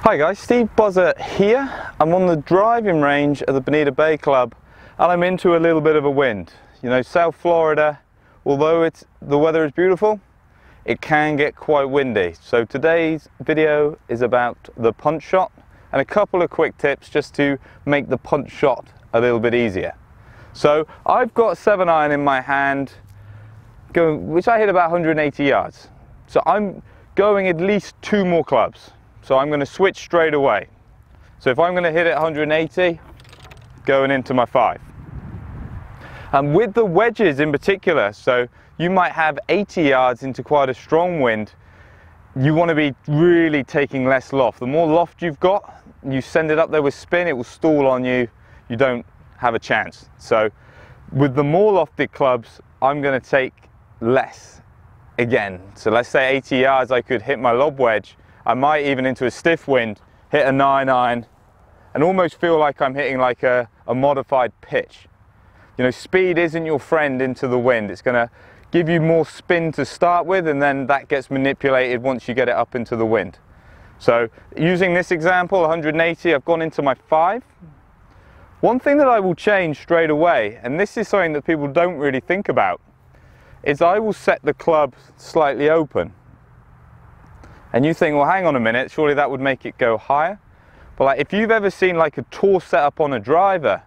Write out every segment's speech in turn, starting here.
Hi guys, Steve Buzza here. I'm on the driving range at the Bonita Bay Club and I'm into a little bit of a wind. You know, South Florida, although the weather is beautiful, it can get quite windy. So today's video is about the punch shot and a couple of quick tips just to make the punch shot a little bit easier. So I've got a 7-iron in my hand, which I hit about 180 yards. So I'm going at least 2 more clubs. So I'm going to switch straight away. So if I'm going to hit it 180, going into my 5. And with the wedges in particular, so you might have 80 yards into quite a strong wind, you want to be really taking less loft. The more loft you've got, you send it up there with spin, it will stall on you, you don't have a chance. So with the more lofted clubs, I'm going to take less again. So let's say 80 yards, I could hit my lob wedge. I might even into a stiff wind hit a 9-iron and almost feel like I'm hitting like a modified pitch. You know, speed isn't your friend into the wind. It's going to give you more spin to start with, and then that gets manipulated once you get it up into the wind. So using this example, 180, I've gone into my 5. One thing that I will change straight away, and this is something that people don't really think about, is I will set the club slightly open. And you think, well, hang on a minute, surely that would make it go higher. But like, if you've ever seen like a tour setup on a driver,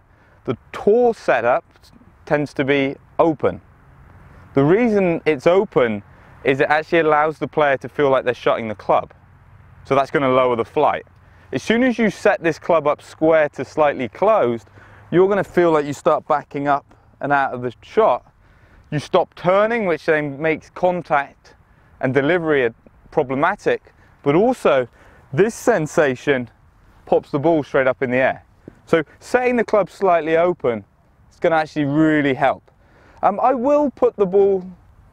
the tour setup tends to be open. The reason it's open is it actually allows the player to feel like they're shutting the club. So that's going to lower the flight. As soon as you set this club up square to slightly closed, you're going to feel like you start backing up and out of the shot. You stop turning, which then makes contact and delivery problematic, but also this sensation pops the ball straight up in the air. So setting the club slightly open is going to actually really help. I will put the ball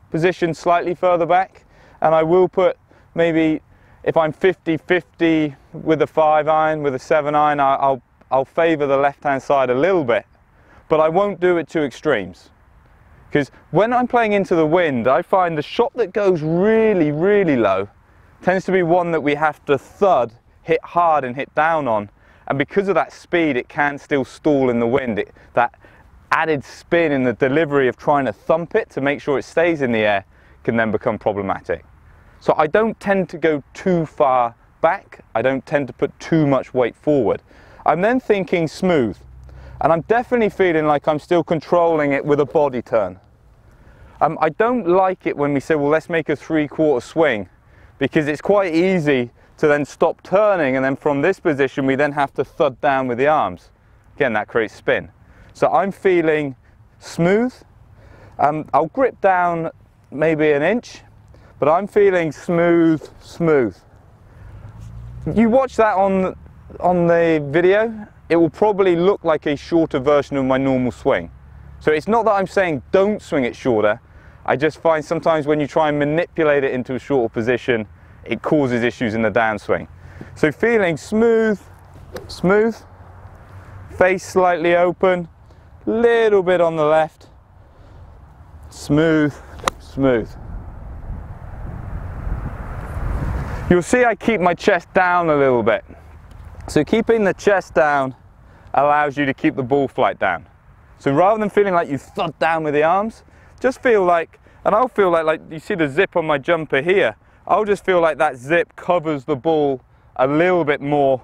position slightly further back, and I will put maybe, if I'm 50-50 with a 5-iron, with a 7-iron, I'll favour the left-hand side a little bit, but I won't do it to extremes. Because when I'm playing into the wind, I find the shot that goes really, really low tends to be one that we have to thud, hit hard and hit down on. And because of that speed, it can still stall in the wind. That added spin in the delivery of trying to thump it to make sure it stays in the air can then become problematic. So I don't tend to go too far back. I don't tend to put too much weight forward. I'm then thinking smooth. And I'm definitely feeling like I'm still controlling it with a body turn. I don't like it when we say, well, let's make a 3/4 swing, because it's quite easy to then stop turning, and then from this position we then have to thud down with the arms. Again, that creates spin. So I'm feeling smooth. I'll grip down maybe an inch, but I'm feeling smooth, smooth. You watch that on the video, it will probably look like a shorter version of my normal swing. So it's not that I'm saying don't swing it shorter. I just find sometimes when you try and manipulate it into a shorter position, it causes issues in the downswing. So feeling smooth, smooth, face slightly open, little bit on the left, smooth, smooth. You'll see I keep my chest down a little bit. So keeping the chest down allows you to keep the ball flight down. So rather than feeling like you thud down with the arms, just feel like, and I'll feel like you see the zip on my jumper here, I'll just feel like that zip covers the ball a little bit more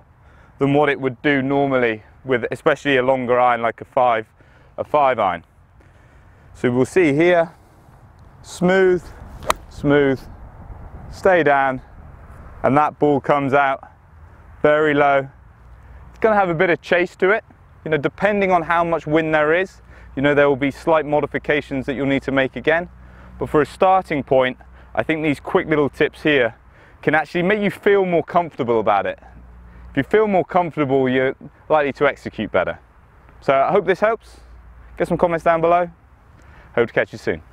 than what it would do normally with especially a longer iron like a 5-iron. So we'll see here, smooth, smooth, stay down, and that ball comes out very low. It's going to have a bit of chase to it. You know, depending on how much wind there is, you know, there will be slight modifications that you'll need to make again. But for a starting point, I think these quick little tips here can actually make you feel more comfortable about it. If you feel more comfortable, you're likely to execute better. So I hope this helps. Get some comments down below. Hope to catch you soon.